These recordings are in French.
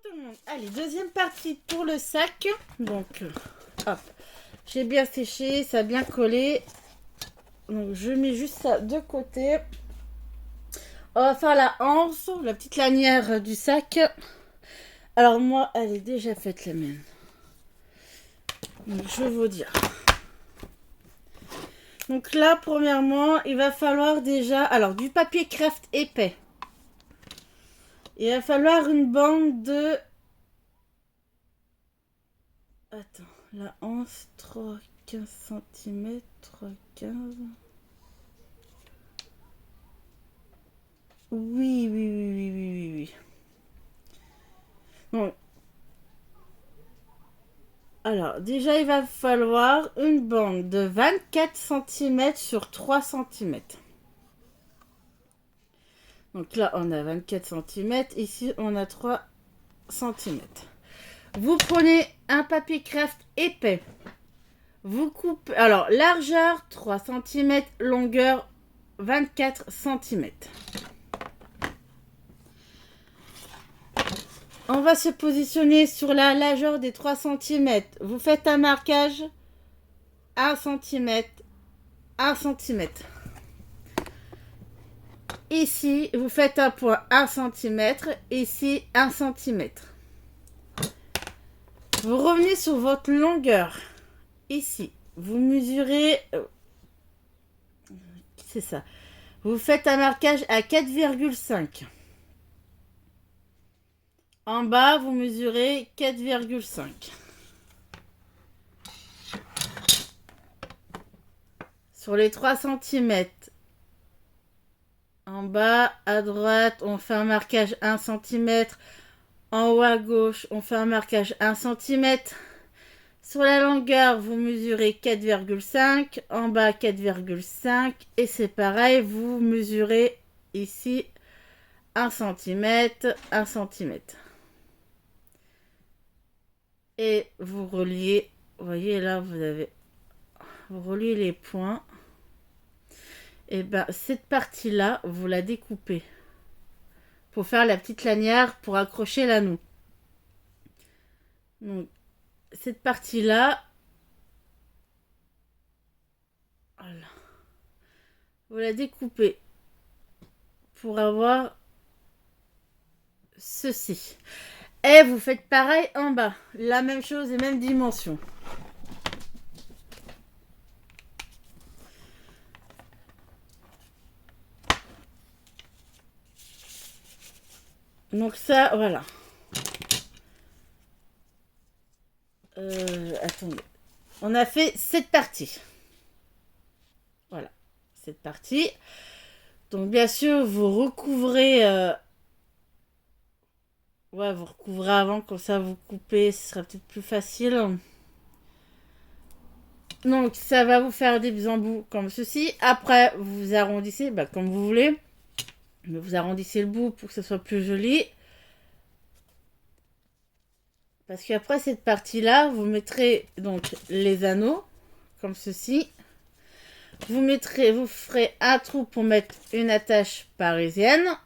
tout le monde. Allez, deuxième partie pour le sac. Donc, hop, j'ai bien séché, ça a bien collé. Donc, je mets juste ça de côté. On va faire la anse, la petite lanière du sac. Alors, moi, elle est déjà faite, la mienne. Donc, je vais vous dire. Donc là, premièrement, il va falloir déjà... Alors, du papier craft épais. Il va falloir une bande de... Attends, la anse, 3,15 cm, 3,15... Oui. Bon. Alors, déjà, il va falloir une bande de 24 cm sur 3 cm. Donc là, on a 24 cm. Ici, on a 3 cm. Vous prenez un papier craft épais. Vous coupez... Alors, largeur 3 cm, longueur 24 cm. On va se positionner sur la largeur des 3 cm. Vous faites un marquage 1 cm, 1 cm. Ici, vous faites un point 1 cm. Ici, 1 cm. Vous revenez sur votre longueur. Ici, vous mesurez... c'est ça. Vous faites un marquage à 4,5. En bas, vous mesurez 4,5. Sur les 3 cm, en bas, à droite, on fait un marquage 1 cm. En haut à gauche, on fait un marquage 1 cm. Sur la longueur, vous mesurez 4,5. En bas, 4,5. Et c'est pareil, vous mesurez ici 1 cm, 1 cm. Et vous reliez, vous voyez là, vous reliez les points. Et bien, cette partie-là, vous la découpez pour faire la petite lanière pour accrocher l'anneau. Donc, cette partie-là, voilà, vous la découpez pour avoir ceci. Et vous faites pareil en bas, la même chose et même dimension. Donc ça, voilà. Attendez. On a fait cette partie. Voilà, cette partie. Donc bien sûr, vous recouvrez... ouais, vous recouvrez avant, comme ça vous coupez, ce sera peut-être plus facile. Donc ça va vous faire des embouts comme ceci. Après, vous arrondissez, comme vous voulez. Mais vous arrondissez le bout pour que ce soit plus joli. Parce qu'après cette partie-là, vous mettrez donc les anneaux, comme ceci. Vous ferez un trou pour mettre une attache parisienne.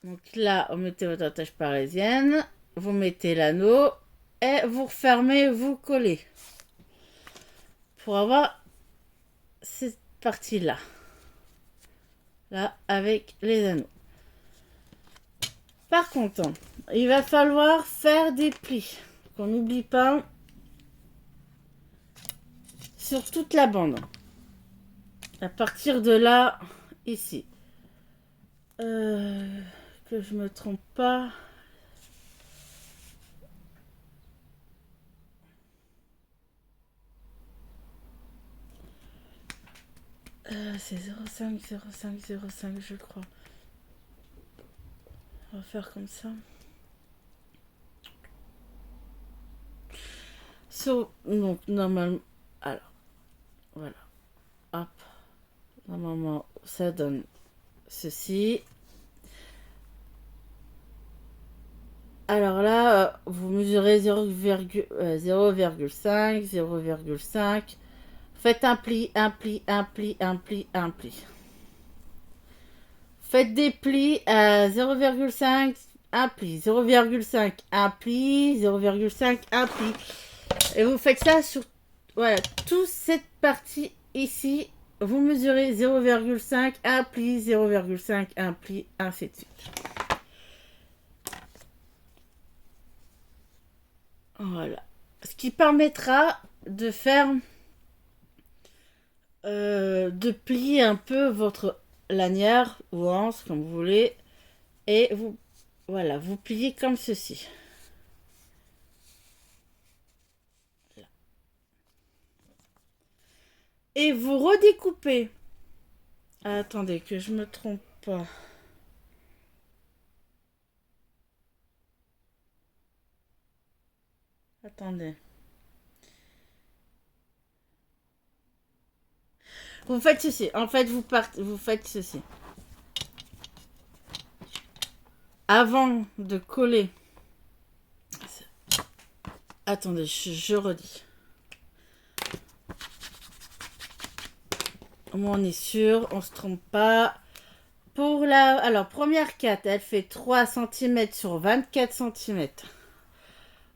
Donc là, vous mettez votre attache parisienne. Vous mettez l'anneau. Et vous refermez, vous collez. Pour avoir cette partie-là. Là, avec les anneaux. Par contre, il va falloir faire des plis. Qu'on n'oublie pas. Sur toute la bande. À partir de là, ici. Que je me trompe pas. C'est 0,5, 0,5, 0,5, je crois. On va faire comme ça. Donc, normalement... Alors, voilà. Hop. Normalement, ça donne ceci. Alors là, vous mesurez 0,5, 0,5. Faites un pli, un pli, un pli, un pli, un pli. Faites des plis à 0,5, un pli, 0,5, un pli, 0,5, un pli. Et vous faites ça sur voilà, toute cette partie ici. Vous mesurez 0,5, un pli, 0,5, un pli, ainsi de suite. Voilà. Ce qui permettra de faire, de plier un peu votre lanière ou anse, comme vous voulez. Et vous, voilà, vous pliez comme ceci. Et vous redécoupez. Attendez, que je me trompe pas. Attendez. Vous faites ceci. En fait, vous faites ceci. Avant de coller. Attendez, je redis. On est sûr, on se trompe pas. Pour la... Alors, première 4, elle fait 3 cm sur 24 cm.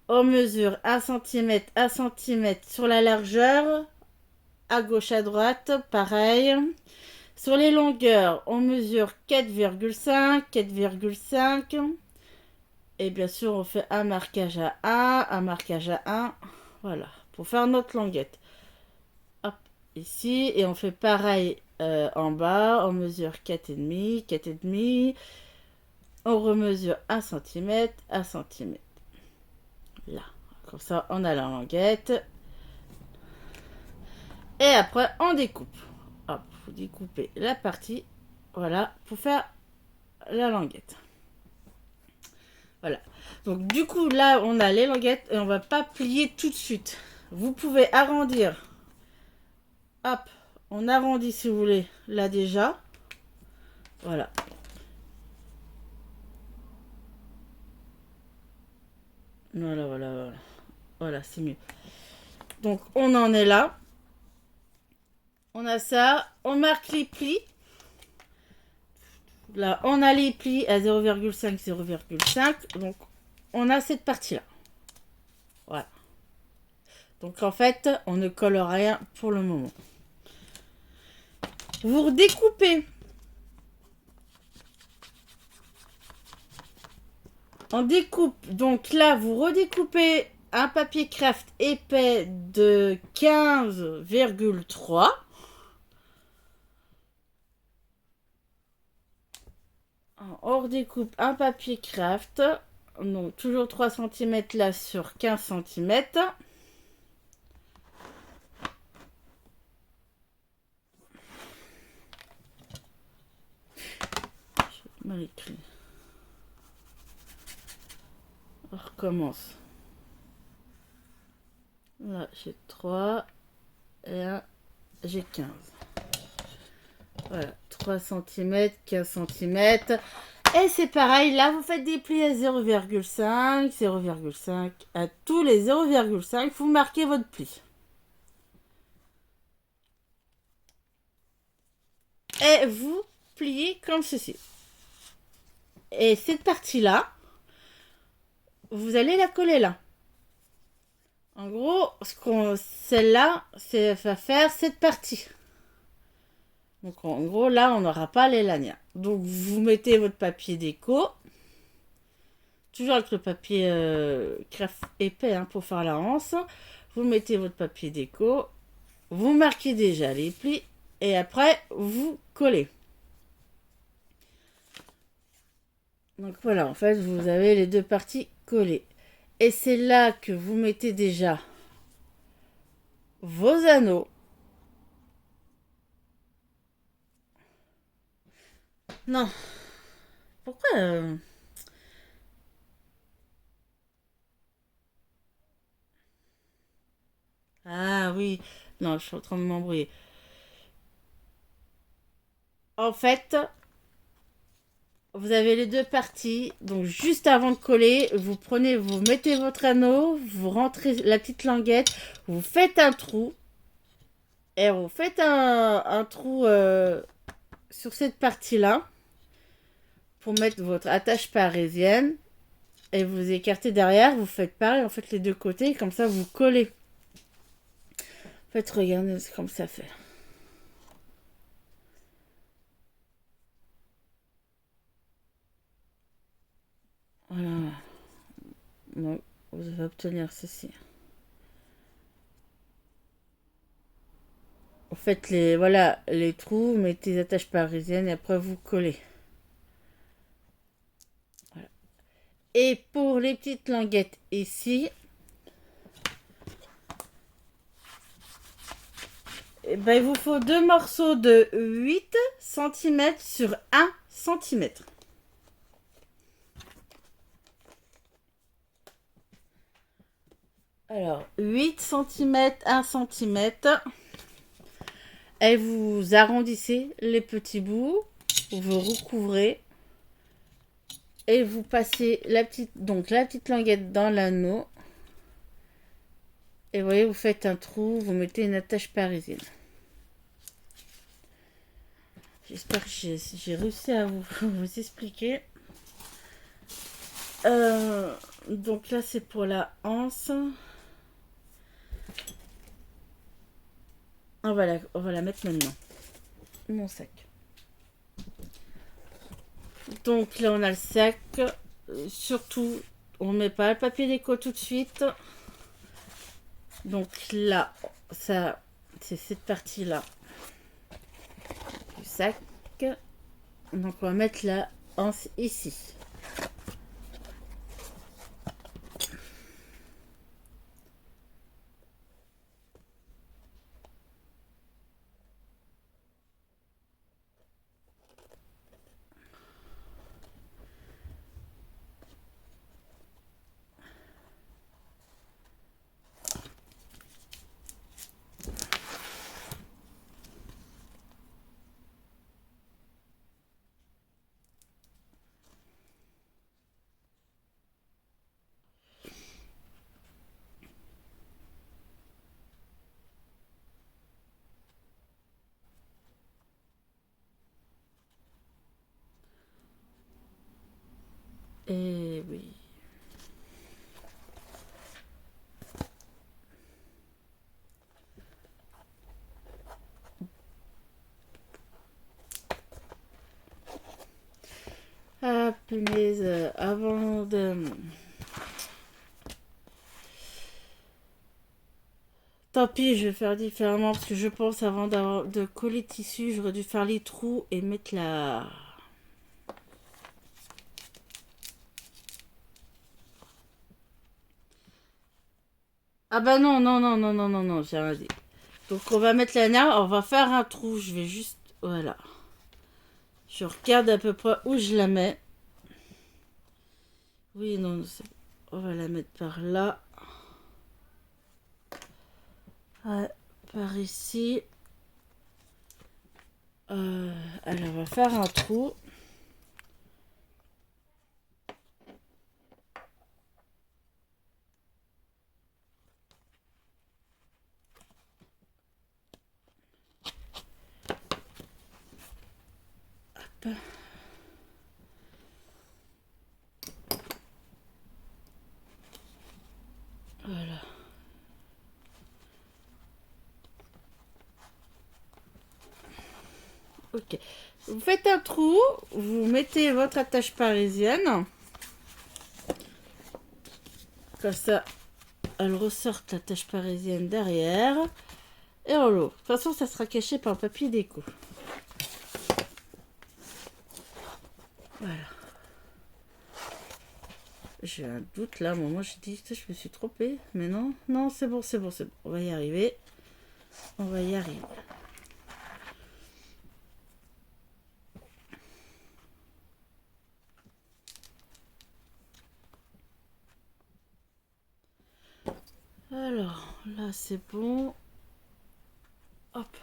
On mesure 1 cm, 1 cm sur la largeur. À gauche, à droite, pareil. Sur les longueurs, on mesure 4,5, 4,5. Et bien sûr, on fait un marquage à 1, un marquage à 1. Voilà, pour faire notre languette. Hop, ici. Et on fait pareil en bas. On mesure 4,5, 4,5. On remesure 1 cm, 1 cm. Là. Comme ça, on a la languette. Et après, on découpe. Hop, vous découpez la partie. Voilà, pour faire la languette. Voilà. Donc, du coup, là, on a les languettes et on va pas plier tout de suite. Vous pouvez arrondir. Hop, on arrondit si vous voulez, là déjà. Voilà. Voilà, voilà, voilà. Voilà, c'est mieux. Donc, on en est là. On a ça. On marque les plis. Là, on a les plis à 0,5, 0,5. Donc, on a cette partie-là. Voilà. Donc, en fait, on ne colle rien pour le moment. Vous redécoupez. On découpe. Donc là, vous redécoupez un papier craft épais de 15,3. On redécoupe un papier craft. Donc toujours 3 cm là sur 15 cm. Mal écrit. On recommence. Là, j'ai 3 et là, j'ai 15. Voilà, 3 cm, 15 cm. Et c'est pareil, là, vous faites des plis à 0,5, 0,5. À tous les 0,5, vous marquez votre pli. Et vous pliez comme ceci. Et cette partie-là, vous allez la coller là. En gros, celle-là, c'est va faire cette partie. Donc en gros, là, on n'aura pas les lanières. Donc vous mettez votre papier déco. Toujours avec le papier craft épais hein, pour faire la hanse. Vous mettez votre papier déco. Vous marquez déjà les plis. Et après, vous collez. Donc voilà, en fait, vous avez les deux parties collées. Et c'est là que vous mettez déjà vos anneaux. Non. Pourquoi Ah oui. Non, je suis en train de m'embrouiller. En fait, vous avez les deux parties. Donc juste avant de coller, vous mettez votre anneau, vous rentrez la petite languette, vous faites un trou. Et vous faites un trou sur cette partie-là. pour mettre votre attache parisienne. Et vous écartez derrière, vous faites pareil, en fait les deux côtés, comme ça vous collez. En fait, regardez comme ça fait. Voilà. Donc, vous allez obtenir ceci. Vous faites les, voilà, les trous, vous mettez les attaches parisiennes et après vous collez. Voilà. Et pour les petites languettes ici, eh ben, il vous faut deux morceaux de 8 cm sur 1 cm. Alors, 8 cm, 1 cm. Et vous arrondissez les petits bouts, vous recouvrez et vous passez la petite languette dans l'anneau. Et vous voyez, vous faites un trou, vous mettez une attache parisienne. J'espère que j'ai réussi à vous expliquer. Donc là, c'est pour la anse. On va la mettre maintenant. Mon sac. Donc là, on a le sac. Surtout, on ne met pas le papier déco tout de suite. Donc là, ça, c'est cette partie-là du sac. Donc on va mettre la anse ici. Et oui. Ah, punaise, avant de... Tant pis, je vais faire différemment parce que je pense avant de coller le tissu, j'aurais dû faire les trous et mettre la... Ah bah non, non, non, non, non, non, non, j'ai rien dit. Donc on va mettre la nerf, on va faire un trou, je vais juste... Voilà. Je regarde à peu près où je la mets. Oui, non, on va la mettre par là. Ouais, par ici. Alors, on va faire un trou. Hop. Voilà. Ok. Vous faites un trou, vous mettez votre attache parisienne. Comme ça, elle ressort l'attache parisienne derrière. Et en l'eau. De toute façon, ça sera caché par le papier déco. Voilà. J'ai un doute là, à un moment j'ai dit je me suis trompée, mais non, non, c'est bon, c'est bon, c'est bon. On va y arriver. On va y arriver. Alors, là c'est bon. Hop.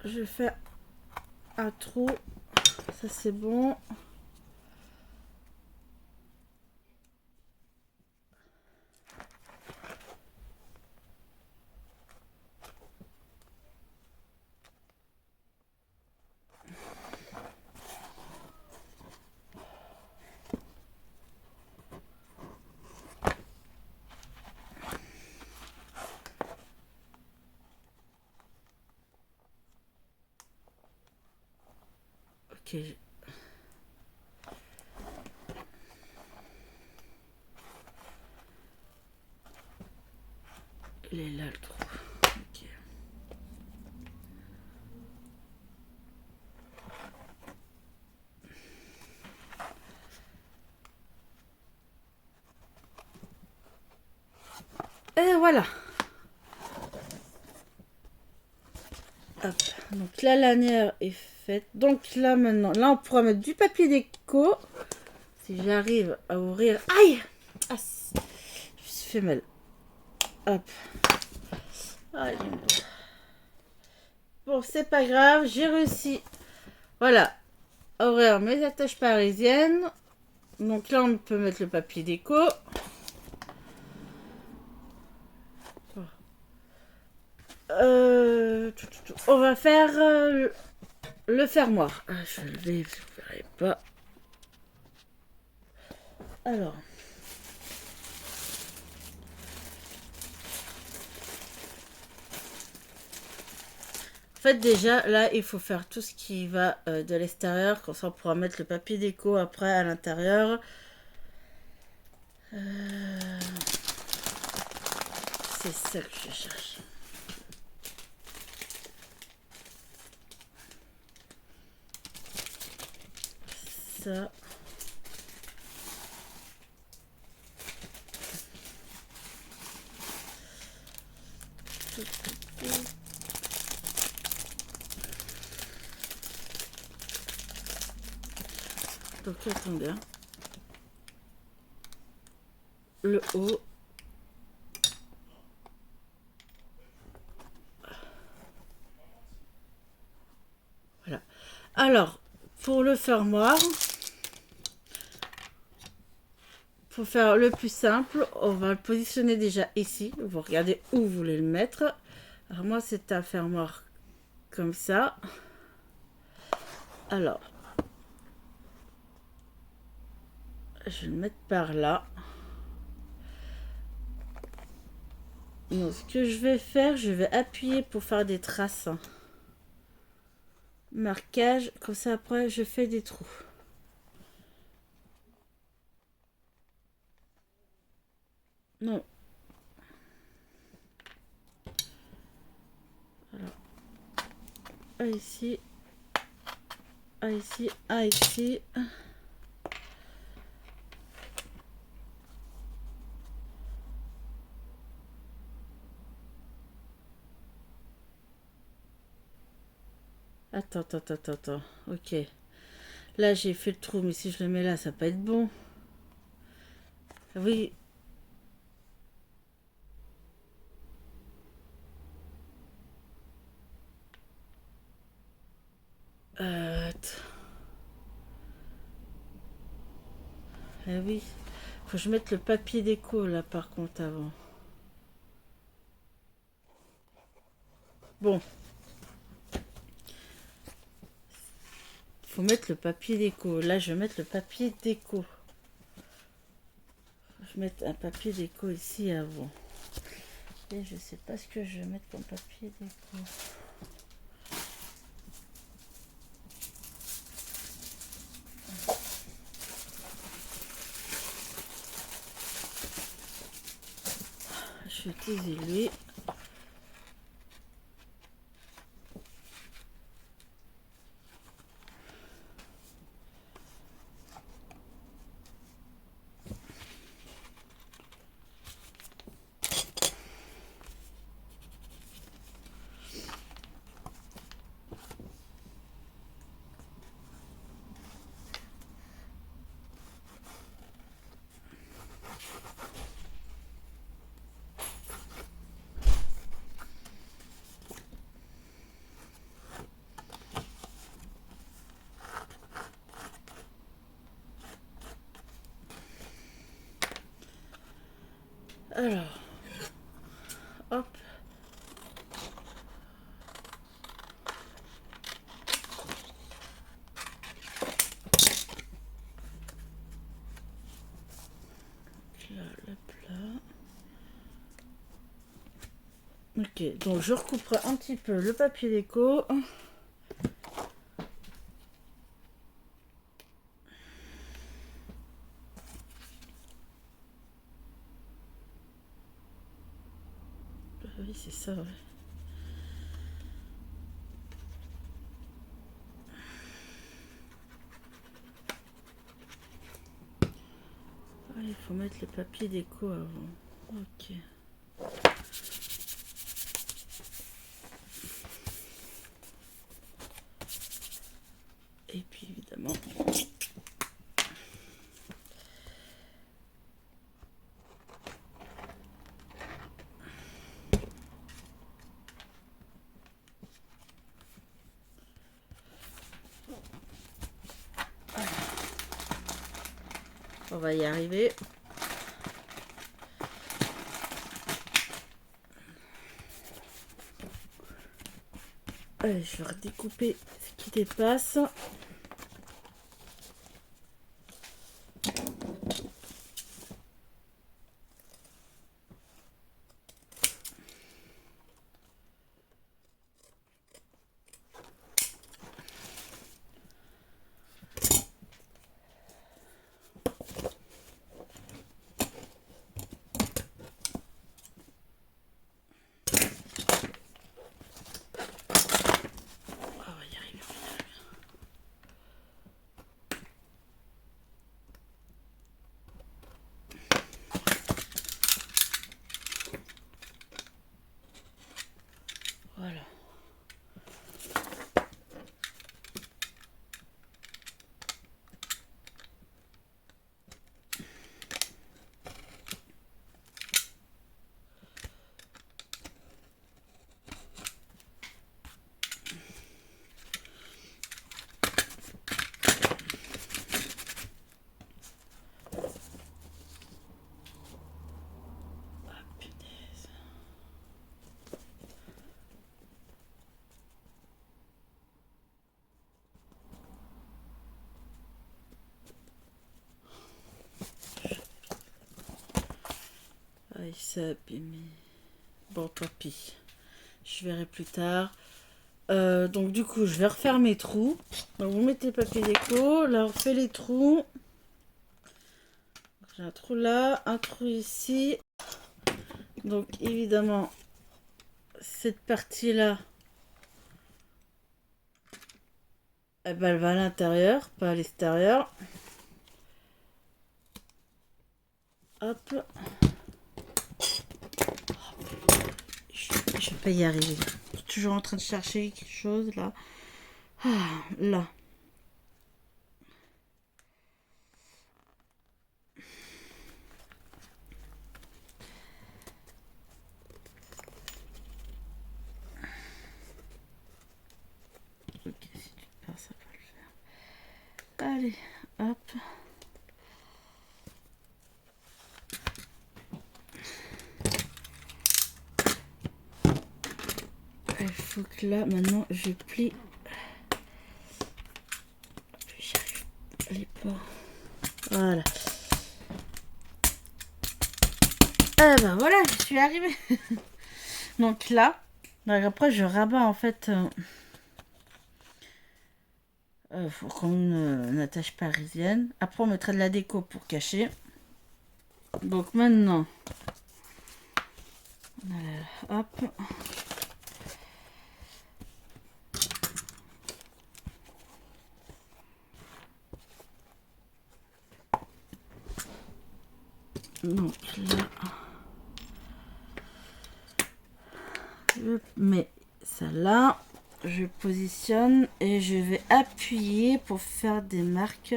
Je vais faire un trou. Ça c'est bon. Ok. Il est là le trou. Ok. Et voilà. Hop. Donc la lanière est faite. Donc là maintenant, là on pourra mettre du papier déco. Si j'arrive à ouvrir. Aïe! Ah, je me suis fait mal. Hop. Aïe. Bon, c'est pas grave, j'ai réussi. Voilà. À ouvrir mes attaches parisiennes. Donc là on peut mettre le papier déco. On va faire le fermoir. Ah, je vais lever, vous ne verrez pas. Alors. En fait, déjà, là, il faut faire tout ce qui va de l'extérieur. Comme ça, on pourra mettre le papier déco après à l'intérieur. C'est ça que je cherche. Ça. Donc, attendez. Le haut. Voilà. Alors, pour le fermoir, pour faire le plus simple, on va le positionner déjà ici. Vous regardez où vous voulez le mettre. Alors, moi, c'est un fermoir comme ça. Alors, je vais le mettre par là. Donc, ce que je vais faire, je vais appuyer pour faire des traces. Marquage, comme ça après je fais des trous. Non. Alors, un ici, un ici, un ici. Attends. Ok. Là, j'ai fait le trou, mais si je le mets là, ça va pas être bon. Oui. Ah oui. Faut que je mette le papier déco là, par contre, avant. Bon. Faut mettre le papier déco. Là, je vais mettre le papier déco. Je vais mettre un papier déco ici avant. Et je sais pas ce que je vais mettre comme papier déco. Je vais utiliser lui. Alors, hop. Là, le plat. Ok, donc je recouperai un petit peu le papier déco. Oui, c'est ça, ouais. Ah, il faut mettre le papier déco avant. Ok. Et puis évidemment... On va y arriver. Allez, je vais redécouper ce qui dépasse. On va y arriver. Voilà. Ah, punaise. Ah, il s'est abîmé. Bon, tant pis. Je verrai plus tard. Donc du coup, je vais refaire mes trous. Donc vous mettez le papier déco. Là, on fait les trous. J'ai un trou là, un trou ici. Donc évidemment, cette partie-là, eh ben, elle va à l'intérieur, pas à l'extérieur. Hop. Je vais pas y arriver. Je suis toujours en train de chercher quelque chose là. Ah, là. Ok, si tu te perds, ça va le faire. Allez, hop. Il faut que là, maintenant, je plie. J'arrive pas. Voilà. Ah ben voilà, je suis arrivée. Donc là, donc après je rabats en fait. Faut comme une attache parisienne. Après on mettra de la déco pour cacher. Donc maintenant, hop. Donc là, je mets ça là. Je positionne et je vais appuyer pour faire des marques.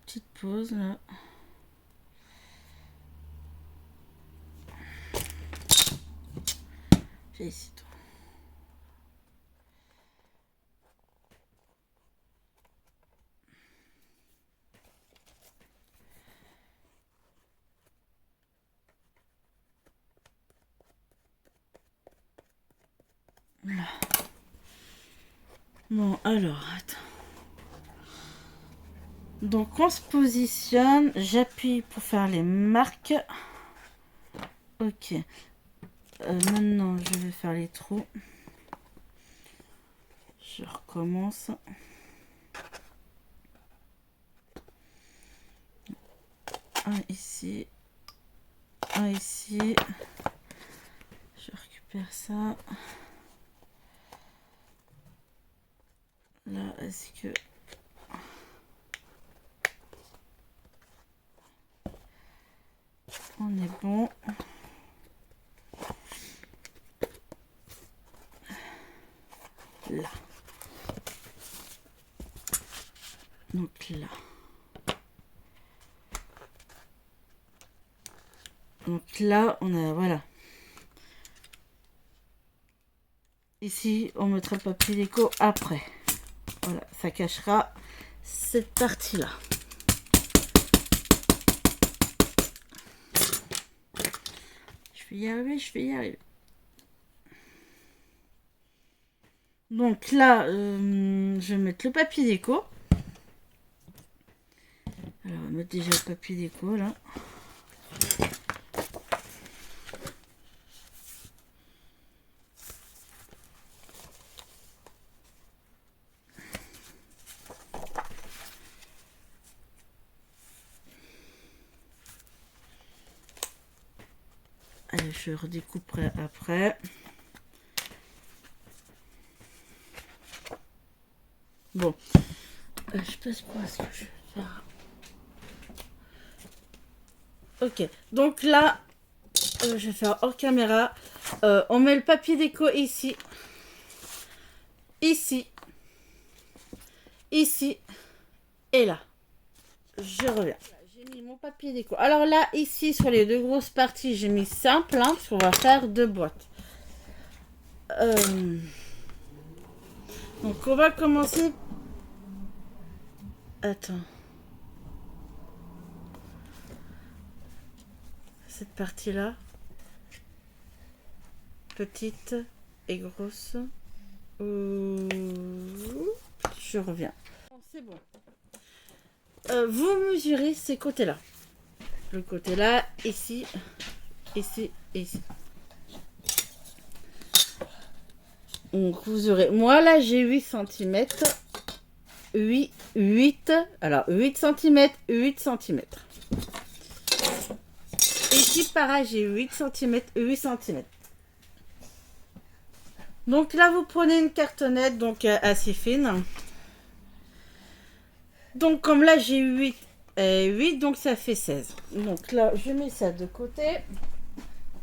Petite pause là. J'ai ici tout. Là. Bon alors, attends. Donc on se positionne, j'appuie pour faire les marques. Ok. Maintenant je vais faire les trous. Je recommence. Un ici. Un ici. Je récupère ça. Là, est-ce que... on est bon. Là. Donc là. Donc là, on a... voilà. Ici, on mettra le papier déco après. Voilà, ça cachera cette partie-là. Je vais y arriver, je vais y arriver. Donc là, je vais mettre le papier déco. Alors, on va mettre déjà le papier déco, là. Allez, je redécouperai après. Bon, je sais pas ce que je vais faire. Ok, donc là, je vais faire hors caméra. On met le papier déco ici. Ici. Ici. Et là. Je reviens. J'ai mis mon papier déco. Alors là, ici, sur les deux grosses parties, j'ai mis simple, hein, parce qu'on va faire 2 boîtes. Donc, on va commencer... Attends. Cette partie-là. Petite et grosse. Je reviens. Bon, c'est bon. Vous mesurez ces côtés-là. Le côté là, ici, ici et ici. Donc vous aurez... moi là j'ai 8 cm. 8. Alors 8 cm, 8 cm. Ici pareil, j'ai 8 cm, 8 cm. Donc là vous prenez une cartonnette donc assez fine. Donc comme là j'ai 8 et 8, donc ça fait 16. Donc là je mets ça de côté.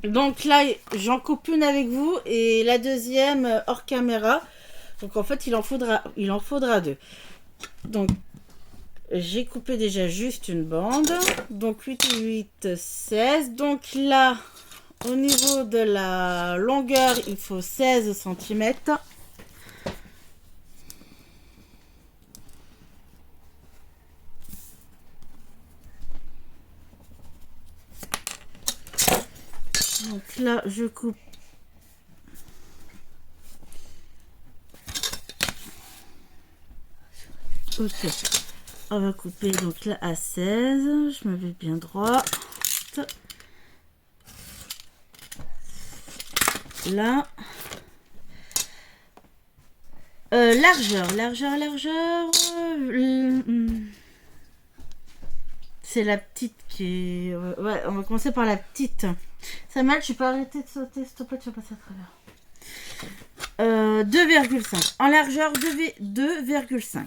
Donc là j'en coupe une avec vous et la deuxième hors caméra. Donc en fait il en faudra 2. Donc j'ai coupé déjà juste une bande. Donc 8 et 8, 16. Donc là au niveau de la longueur il faut 16 cm. Donc là, je coupe. Ok. On va couper donc là à 16. Je me mets bien droit. Là. Largeur. C'est la petite qui est... ouais, on va commencer par la petite. Ça mal, je vais pas arrêter de sauter, s'il te plaît, tu vas passer à travers. 2,5. En largeur, 2,5.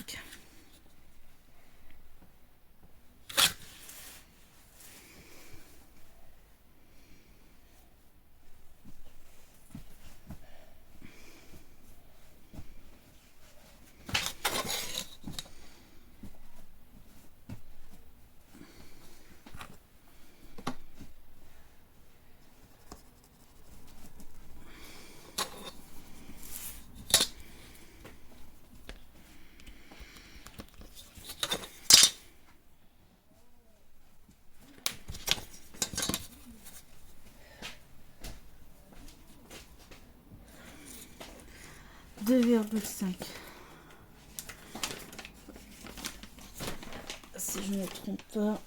Si je ne me trompe pas.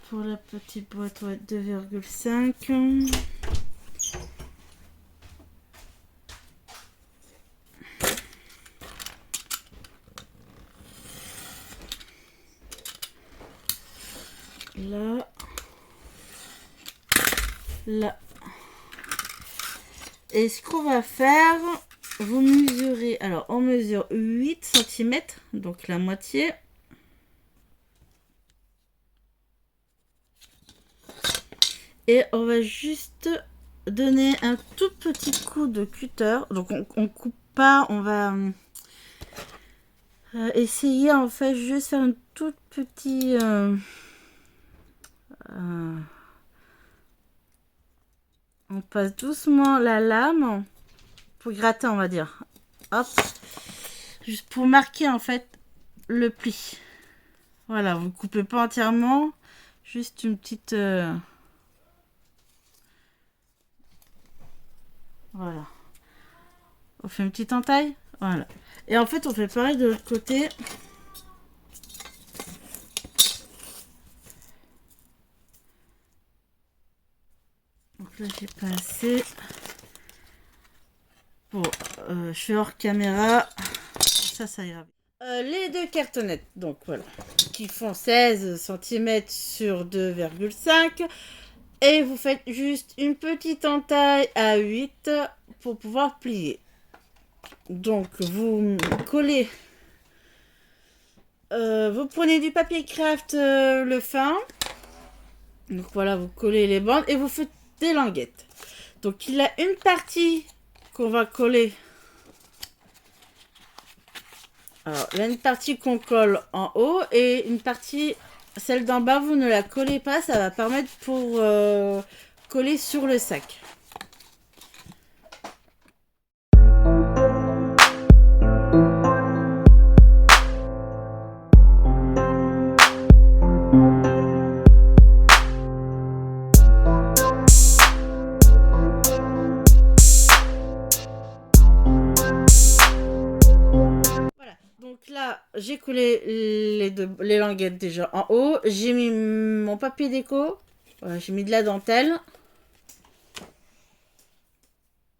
Pour la petite boîte, ouais, 2,5. là. Et ce qu'on va faire, vous mesurez, alors on mesure 8 cm, donc la moitié. Et on va juste donner un tout petit coup de cutter. Donc on coupe pas, on va essayer en fait juste faire une toute petite... on passe doucement la lame pour gratter, on va dire. Hop. Juste pour marquer en fait le pli. Voilà, vous ne coupez pas entièrement. Juste une petite... Voilà. On fait une petite entaille. Voilà. Et en fait, on fait pareil de l'autre côté. Donc là, j'ai pas assez. Bon, je fais hors caméra. Ça ira. Les deux cartonnettes, donc voilà, qui font 16 cm sur 2,5. Et vous faites juste une petite entaille à 8 pour pouvoir plier. Donc vous collez, vous prenez du papier craft le fin. Donc voilà, vous collez les bandes et vous faites des languettes. Donc il y a une partie qu'on va coller. Alors il y a une partie qu'on colle en haut et une partie, celle d'en bas, vous ne la collez pas. Ça va permettre pour coller sur le sac. J'ai collé les languettes déjà en haut. J'ai mis mon papier déco. Voilà, j'ai mis de la dentelle.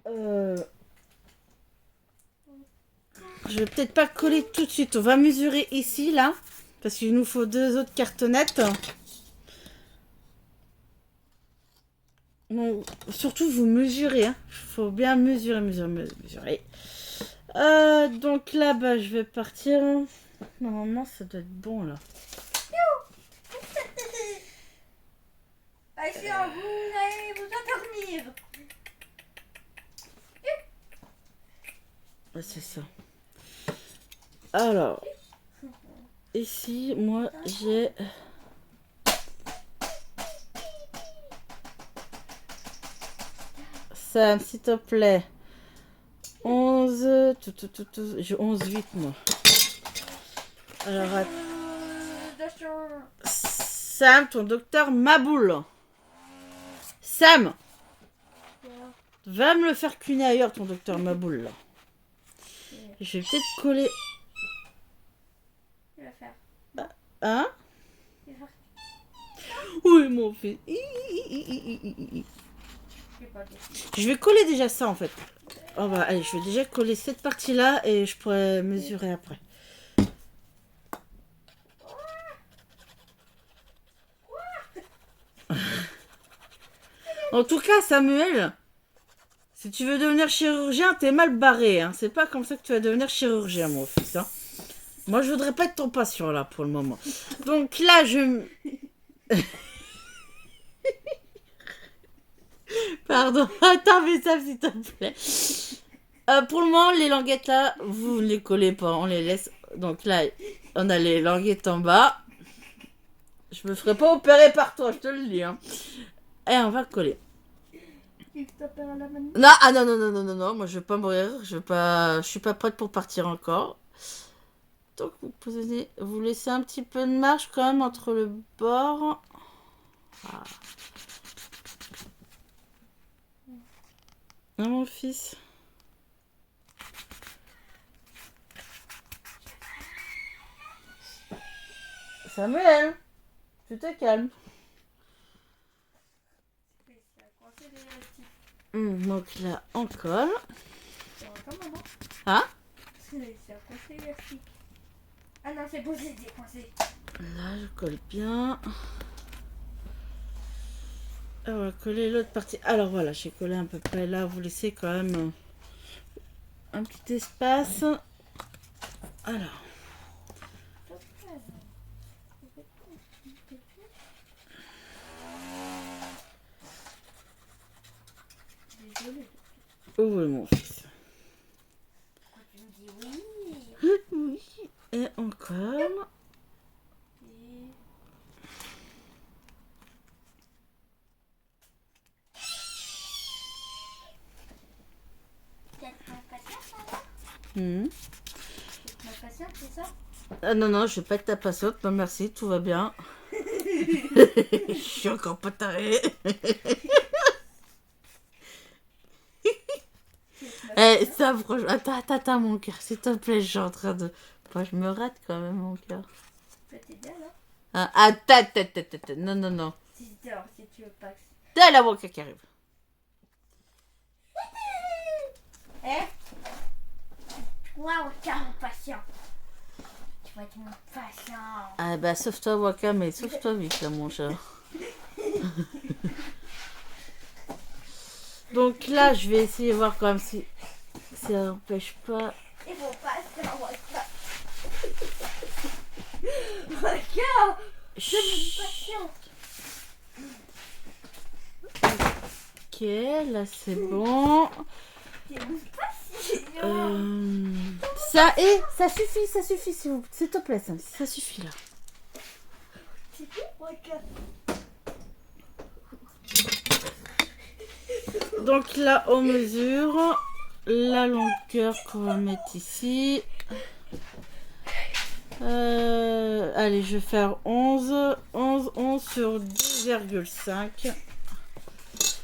Je vais peut-être pas coller tout de suite. On va mesurer ici, là. Parce qu'il nous faut 2 autres cartonnettes. Bon, surtout, vous mesurez. Il faut bien mesurer. Donc là, bah, je vais partir. Normalement, ça doit être bon, là. Vous allez vous endormir. C'est ça. Alors, ici, moi, j'ai... Sam, s'il te plaît. 11... J'ai 11,8, moi. Alors, Sam, ton docteur Maboul. Sam, va me le faire cuner ailleurs, ton docteur Maboul, là. Je vais peut-être coller... Il va faire. Hein? Il va faire. Oui, mon fils. Je vais coller déjà ça, en fait. Oh bah, allez, je vais déjà coller cette partie-là et je pourrai mesurer après. En tout cas, Samuel, si tu veux devenir chirurgien, t'es mal barré. Hein. C'est pas comme ça que tu vas devenir chirurgien, mon fils. Hein. Moi, je voudrais pas être ton patient, là, pour le moment. Donc là, je... Pardon. Attends, mais ça, s'il te plaît. Pour le moment, les languettes, là, vous ne les collez pas. On les laisse. Donc là, on a les languettes en bas. Je me ferai pas opérer par toi, je te le dis. Hein. Et on va coller. Non, ah non, moi je vais pas mourir, je suis pas prête pour partir encore. Donc vous laissez un petit peu de marge quand même entre le bord. Ah. Non, mon fils. Samuel, tu te calmes. Donc là, on colle. Hein? Ah non, c'est bon, c'est décoincé. Là, je colle bien. On va coller l'autre partie. Alors voilà, j'ai collé à peu près là. Vous laissez quand même un petit espace. Alors. Désolée. Où est mon fils? Pourquoi tu me dis oui? Oui. Et encore. Et... Peut-être ma patience, alors? Hmm. Peut-être ma patience, c'est ça? Ah non, non, je vais pas être ta patiente. Non, merci, tout va bien. Je suis encore pas tarée. Eh, ça, franchement. Attends, mon cœur, s'il te plaît, je suis en train de. Moi, je me rate quand même, mon cœur. Je peux t'aider alors? Ah, attends. Non, non, non. Si tu veux pas que... T'as la boca qui arrive. Eh? Waouh, t'es mon patient. Tu vas être mon patient. Ah, bah, sauve-toi, Waka, mais sauve-toi vite, là, mon chat. Donc là, je vais essayer de voir quand même si ça n'empêche pas. Et mon patient, regarde. Regarde, c'est mon patient. Ok, là c'est bon. T'es mon patient. Ça suffit, s'il te plaît, ça suffit là. C'est tout, regarde. Donc là, on mesure la longueur qu'on va mettre ici. Allez, je vais faire 11 sur 2,5.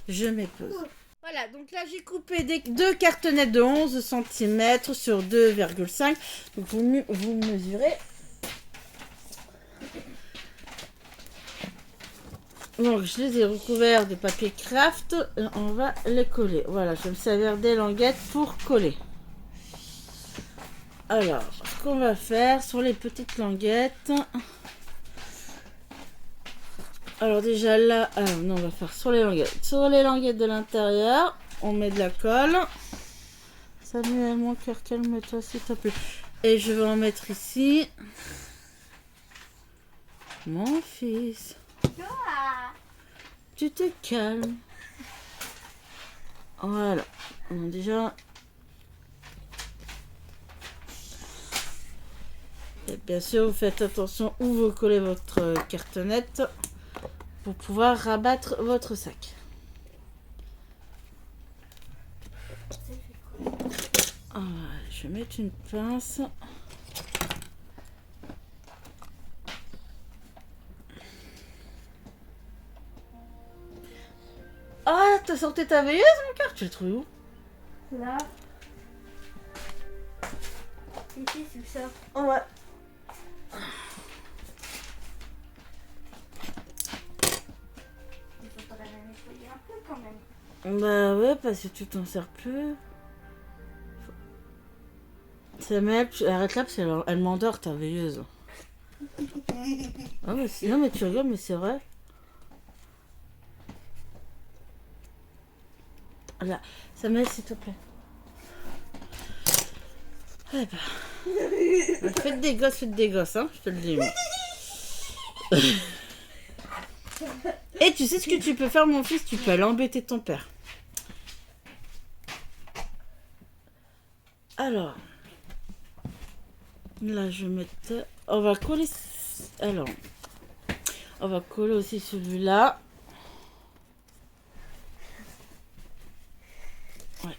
Je mets pause. Voilà, donc là j'ai coupé deux cartonnettes de 11 cm sur 2,5. Donc vous mesurez. Donc je les ai recouverts de papier craft. Et on va les coller. Voilà, je vais me servir des languettes pour coller. Alors, ce qu'on va faire sur les petites languettes. Alors déjà là, non, on va faire sur les languettes. Sur les languettes de l'intérieur, on met de la colle. Samuel, mon cœur, calme-toi s'il te plaît. Et je vais en mettre ici. Mon fils, Ah, tu te calmes. Voilà. On a déjà. Et bien sûr, vous faites attention où vous collez votre cartonnette pour pouvoir rabattre votre sac. Voilà, je vais mettre une pince. Ah, t'as sorti ta veilleuse, mon cœur? Tu l'as trouvée où? là. Ici, sous ça. Ouais. Il faudrait la nettoyer un peu quand même. Bah ouais, parce que tu t'en sers plus. Samuel, arrête là parce qu'elle m'endort ta veilleuse. Ah mais non mais tu rigoles mais c'est vrai. Là, Samuel s'il te plaît. Eh ben. Faites des gosses, hein, je te le dis. Moi. Et tu sais ce que tu peux faire mon fils? Tu peux aller embêter ton père. Alors. Là je vais mettre. On va coller. Alors. On va coller aussi celui-là. Ouais.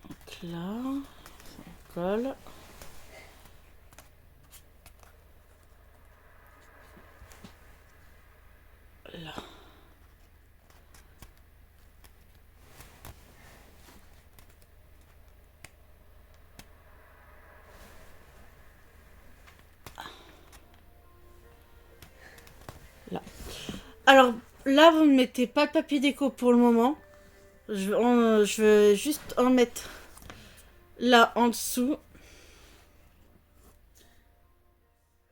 Donc là, on colle. Là. Là. Alors là, vous ne mettez pas de papier déco pour le moment. Je vais juste en mettre là en dessous.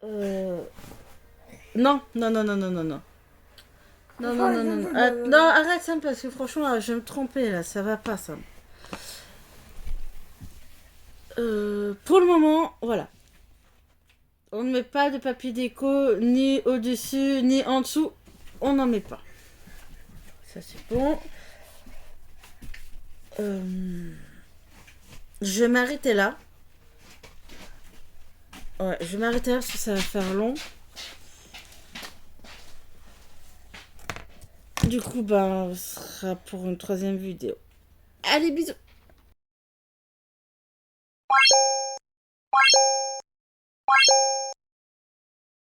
Non, non, non, non, non, non, non. Non, non, non, non, non. Non, arrête ça parce que franchement, je vais me tromper là, ça va pas ça. Pour le moment, voilà. On ne met pas de papier déco ni au-dessus ni en dessous. On n'en met pas. Ça c'est bon. Je vais m'arrêter là. Ouais, je vais m'arrêter là parce que ça va faire long. Du coup, ben, ce sera pour une troisième vidéo. Allez, bisous.